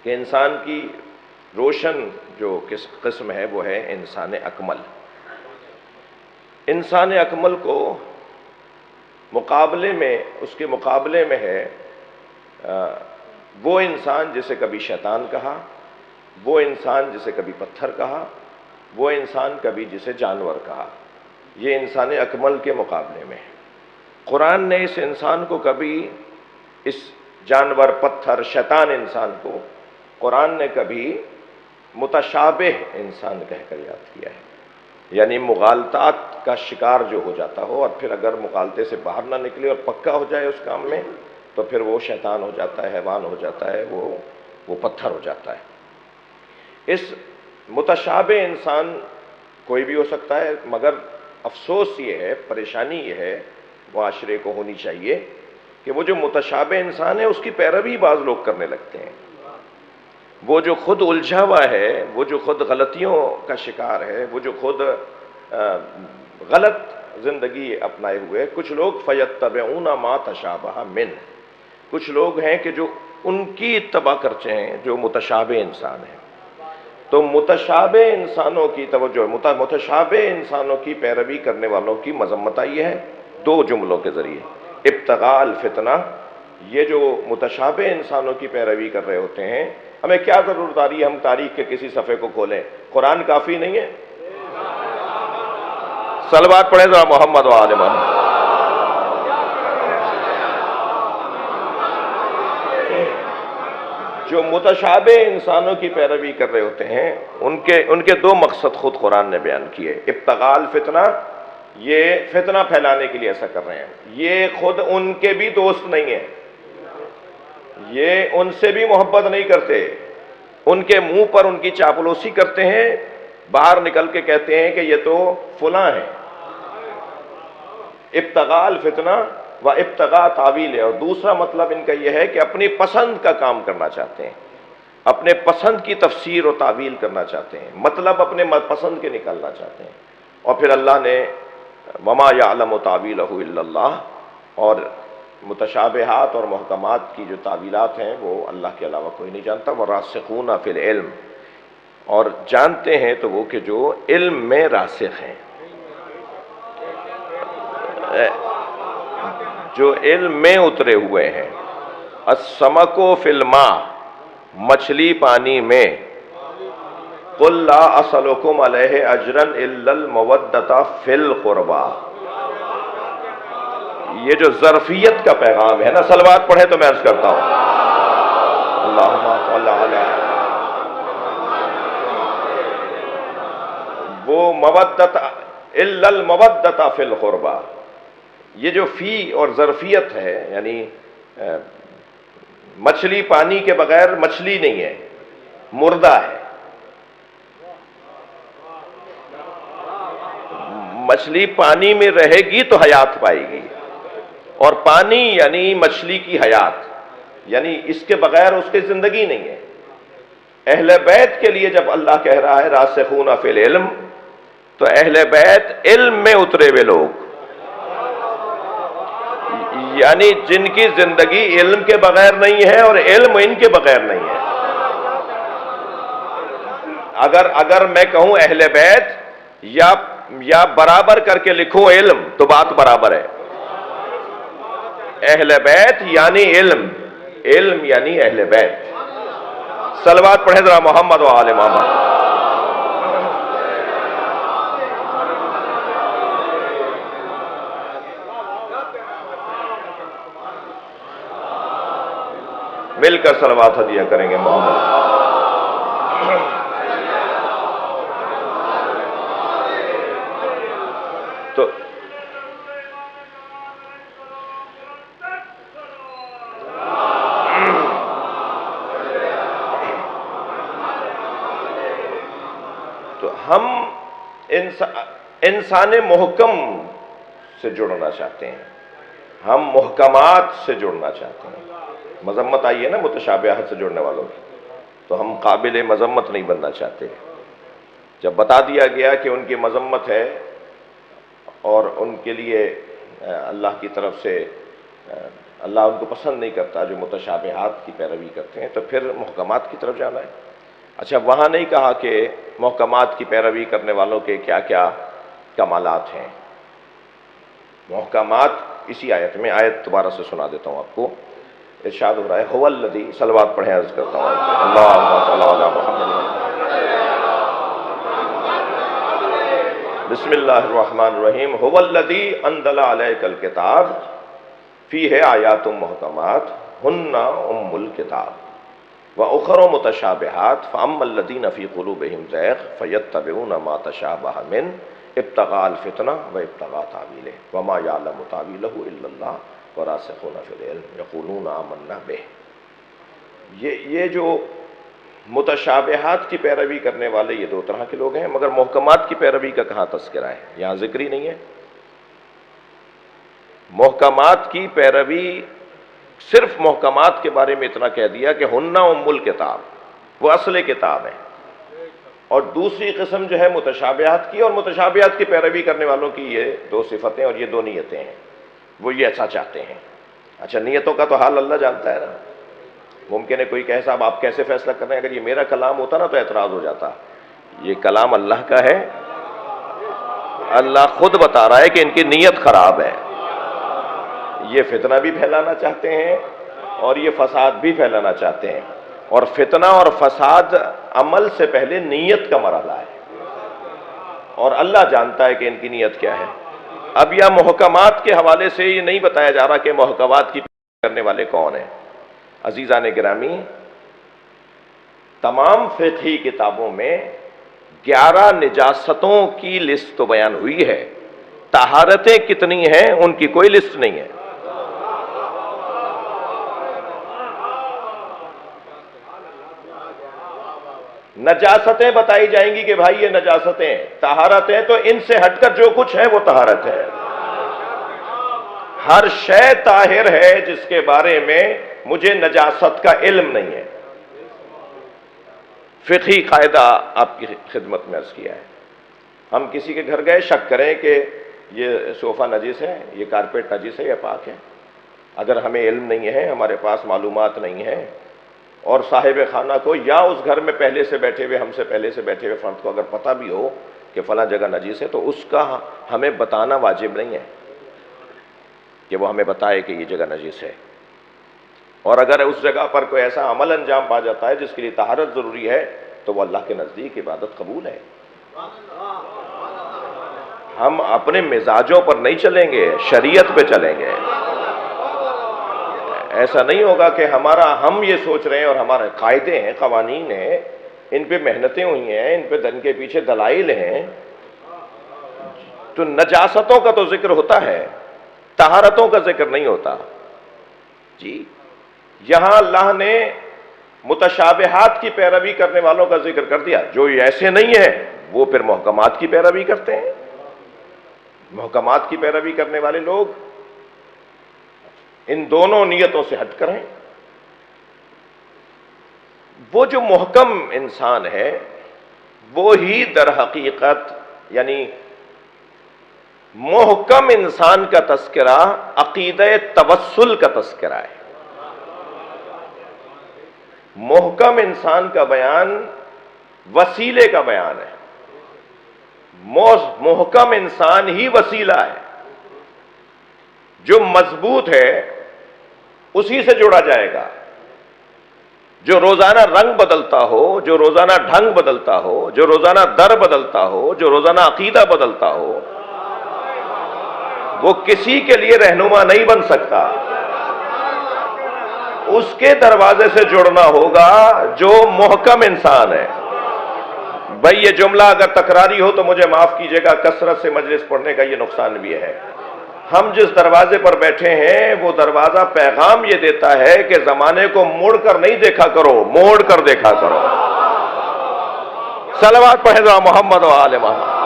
کہ انسان کی روشن جو قسم ہے وہ ہے انسان اکمل۔ انسان اکمل کو مقابلے میں، اس کے مقابلے میں ہے وہ انسان جسے کبھی شیطان کہا، وہ انسان جسے کبھی پتھر کہا، وہ انسان کبھی جسے جانور کہا۔ یہ انسان اکمل کے مقابلے میں ہے۔ قرآن نے اس انسان کو کبھی، اس جانور، پتھر، شیطان انسان کو قرآن نے کبھی متشابہ انسان کہہ کر یاد کیا ہے، یعنی مغالطات کا شکار جو ہو جاتا ہو اور پھر اگر مغالطے سے باہر نہ نکلے اور پکا ہو جائے اس کام میں تو پھر وہ شیطان ہو جاتا ہے، حیوان ہو جاتا ہے، وہ پتھر ہو جاتا ہے۔ اس متشابہ انسان کوئی بھی ہو سکتا ہے، مگر افسوس یہ ہے، پریشانی یہ ہے معاشرے کو ہونی چاہیے کہ وہ جو متشابہ انسان ہے اس کی پیروی بعض لوگ کرنے لگتے ہیں۔ وہ جو خود الجھا ہوا ہے، وہ جو خود غلطیوں کا شکار ہے، وہ جو خود غلط زندگی اپنائے ہوئے، کچھ لوگ فَيَتَّبِعُونَ مَا تَشَابَهَ مِنْهُ، کچھ لوگ ہیں کہ جو ان کی اتباع کرتے ہیں جو متشابہ انسان ہیں۔ تو متشابہ انسانوں کی توجہ، متشابہ انسانوں کی پیروی کرنے والوں کی مذمت آئی ہے دو جملوں کے ذریعے۔ ابتغاء الفتنہ، یہ جو متشابہ انسانوں کی پیروی کر رہے ہوتے ہیں، ہمیں کیا ضرورت آ رہی ہے ہم تاریخ کے کسی صفحے کو کھولیں؟ قرآن کافی نہیں ہے؟ صلوات پڑھیں ذرا محمد و آل محمد۔ جو متشابہ انسانوں کی پیروی کر رہے ہوتے ہیں ان کے دو مقصد خود قرآن نے بیان کیے۔ ابتغاء الفتنہ، یہ فتنہ پھیلانے کے لیے ایسا کر رہے ہیں۔ یہ خود ان کے بھی دوست نہیں ہیں، یہ ان سے بھی محبت نہیں کرتے، ان کے منہ پر ان کی چاپلوسی کرتے ہیں، باہر نکل کے کہتے ہیں کہ یہ تو فلاں ہیں۔ ابتغاء الفتنہ و ابتغاء تعویل ہے، اور دوسرا مطلب ان کا یہ ہے کہ اپنی پسند کا کام کرنا چاہتے ہیں، اپنے پسند کی تفسیر و تعویل کرنا چاہتے ہیں، مطلب اپنے پسند کے نکالنا چاہتے ہیں۔ اور پھر اللہ نے وما یعلم تاویلہ الا اللہ، اور متشابہات اور محکمات کی جو تعویلات ہیں وہ اللہ کے علاوہ کوئی نہیں جانتا۔ والراسخون فی العلم، اور جانتے ہیں تو وہ کہ جو علم میں راسخ ہیں، جو علم میں اترے ہوئے ہیں۔ السمک فی الماء، مچھلی پانی میں۔ قل لا اسألکم علیہ اجرا الا المودۃ فی القربى، یہ جو ظرفیت کا پیغام ہے نا، صلوات پڑھے تو میں عرض کرتا ہوں اللہم صل علی، وہ مودۃ الا المودۃ فی القربى، یہ جو فی اور ظرفیت ہے، یعنی مچھلی پانی کے بغیر مچھلی نہیں ہے، مردہ ہے۔ مچھلی پانی میں رہے گی تو حیات پائے گی، اور پانی یعنی مچھلی کی حیات، یعنی اس کے بغیر اس کی زندگی نہیں ہے۔ اہل بیت کے لیے جب اللہ کہہ رہا ہے راسخون فی العلم، تو اہل بیت علم میں اترے ہوئے لوگ، یعنی جن کی زندگی علم کے بغیر نہیں ہے اور علم ان کے بغیر نہیں ہے۔ اگر میں کہوں اہل بیت یا برابر کر کے لکھوں علم تو بات برابر ہے۔ اہل بیت یعنی علم، علم یعنی اہل بیت۔ صلوات پڑھیں ذرا محمد و آل محمد۔ مل کر صلوات ہدیہ کریں گے محمد۔ تو ہم انسان محکم سے جڑنا چاہتے ہیں، ہم محکمات سے جڑنا چاہتے ہیں۔ مذمت آئی ہے نا متشابہات سے جڑنے والوں کی، تو ہم قابل مذمت نہیں بننا چاہتے۔ جب بتا دیا گیا کہ ان کی مذمت ہے اور ان کے لیے اللہ کی طرف سے اللہ ان کو پسند نہیں کرتا جو متشابہات کی پیروی کرتے ہیں، تو پھر محکمات کی طرف جانا ہے۔ اچھا، وہاں نہیں کہا کہ محکمات کی پیروی کرنے والوں کے کیا کیا کمالات ہیں۔ محکمات اسی آیت میں، آیت دوبارہ سے سنا دیتا ہوں آپ کو، ارشاد ہو رہا ہے هو الذی، صلوات پڑھیں، عرض کرتا ہوں اللہم صلی علی محمد۔ بسم اللہ الرحمن الرحیم۔ هو الذی انزل علیک الکتاب فیہ آیات محکمات ہن ام الکتاب وأخر متشابہات فأما الذین فی قلوبہم زیغ فیتبعون ما تشابہ من ابتغاء الفتنہ وابتغاء تاویلہ وما یعلم تاویلہ الا اللہ وراسخون فی العلم یقولون آمنا بہ۔ یہ جو متشابہات کی پیروی کرنے والے یہ دو طرح کے لوگ ہیں، مگر محکمات کی پیروی کا کہاں تذکرہ ہے؟ یہاں ذکر ہی نہیں ہے۔ محکمات کی پیروی، صرف محکمات کے بارے میں اتنا کہہ دیا کہ ہن ام الکتاب، وہ اصل کتاب ہے، اور دوسری قسم جو ہے متشابہات کی، اور متشابہات کی پیروی کرنے والوں کی یہ دو صفتیں اور یہ دو نیتیں ہیں، وہ یہ اچھا چاہتے ہیں۔ اچھا، نیتوں کا تو حال اللہ جانتا ہے نا۔ ممکن ہے کوئی کہے صاحب آپ کیسے فیصلہ کر رہے ہیں، اگر یہ میرا کلام ہوتا نا تو اعتراض ہو جاتا، یہ کلام اللہ کا ہے، اللہ خود بتا رہا ہے کہ ان کی نیت خراب ہے، یہ فتنہ بھی پھیلانا چاہتے ہیں اور یہ فساد بھی پھیلانا چاہتے ہیں، اور فتنہ اور فساد عمل سے پہلے نیت کا مرحلہ ہے، اور اللہ جانتا ہے کہ ان کی نیت کیا ہے۔ اب یہ محکمات کے حوالے سے یہ نہیں بتایا جا رہا کہ محکمات کی کرنے والے کون ہیں۔ عزیزان گرامی، تمام فقہی کتابوں میں 11 نجاستوں کی لسٹ تو بیان ہوئی ہے، طہارتیں کتنی ہیں ان کی کوئی لسٹ نہیں ہے۔ نجاستیں بتائی جائیں گی کہ بھائی یہ نجاستیں، طہارتیں تو ان سے ہٹ کر جو کچھ ہے وہ طہارت ہے۔ ہر شے طاہر ہے جس کے بارے میں مجھے نجاست کا علم نہیں ہے۔ فقہی قاعدہ آپ کی خدمت میں عرض کیا ہے۔ ہم کسی کے گھر گئے، شک کریں کہ یہ صوفہ نجس ہے، یہ کارپیٹ نجس ہے یا پاک ہے، اگر ہمیں علم نہیں ہے، ہمارے پاس معلومات نہیں ہے، اور صاحب خانہ کو یا اس گھر میں پہلے سے بیٹھے ہوئے، ہم سے پہلے سے بیٹھے ہوئے فرد کو اگر پتہ بھی ہو کہ فلاں جگہ نجس ہے، تو اس کا ہمیں بتانا واجب نہیں ہے کہ وہ ہمیں بتائے کہ یہ جگہ نجس ہے۔ اور اگر اس جگہ پر کوئی ایسا عمل انجام پا جاتا ہے جس کے لیے طہارت ضروری ہے، تو وہ اللہ کے نزدیک عبادت قبول ہے۔ ہم اپنے مزاجوں پر نہیں چلیں گے، شریعت پہ چلیں گے۔ ایسا نہیں ہوگا کہ ہم یہ سوچ رہے ہیں اور ہمارے قاعدے ہیں، قوانین ہیں، ان پہ محنتیں ہوئی ہیں، ان کے پیچھے دلائل ہیں، تو نجاستوں کا تو ذکر ہوتا ہے، طہارتوں کا ذکر نہیں ہوتا۔ جی، یہاں اللہ نے متشابہات کی پیروی کرنے والوں کا ذکر کر دیا، جو ایسے نہیں ہیں وہ پھر محکمات کی پیروی کرتے ہیں۔ محکمات کی پیروی کرنے والے لوگ ان دونوں نیتوں سے ہٹ کر ہیں۔ وہ جو محکم انسان ہے وہی در حقیقت، یعنی محکم انسان کا تذکرہ عقیدہ توسل کا تذکرہ ہے۔ محکم انسان کا بیان وسیلے کا بیان ہے۔ محکم انسان ہی وسیلہ ہے، جو مضبوط ہے اسی سے جوڑا جائے گا۔ جو روزانہ رنگ بدلتا ہو، جو روزانہ ڈھنگ بدلتا ہو، جو روزانہ در بدلتا ہو، جو روزانہ عقیدہ بدلتا ہو، وہ کسی کے لیے رہنما نہیں بن سکتا۔ اس کے دروازے سے جڑنا ہوگا جو محکم انسان ہے۔ بھئی یہ جملہ اگر تکراری ہو تو مجھے معاف کیجئے گا، کثرت سے مجلس پڑھنے کا یہ نقصان بھی ہے۔ ہم جس دروازے پر بیٹھے ہیں وہ دروازہ پیغام یہ دیتا ہے کہ زمانے کو مڑ کر نہیں دیکھا کرو، موڑ کر دیکھا کرو۔ صلوات پڑھیں ذرا محمد و آل محمد۔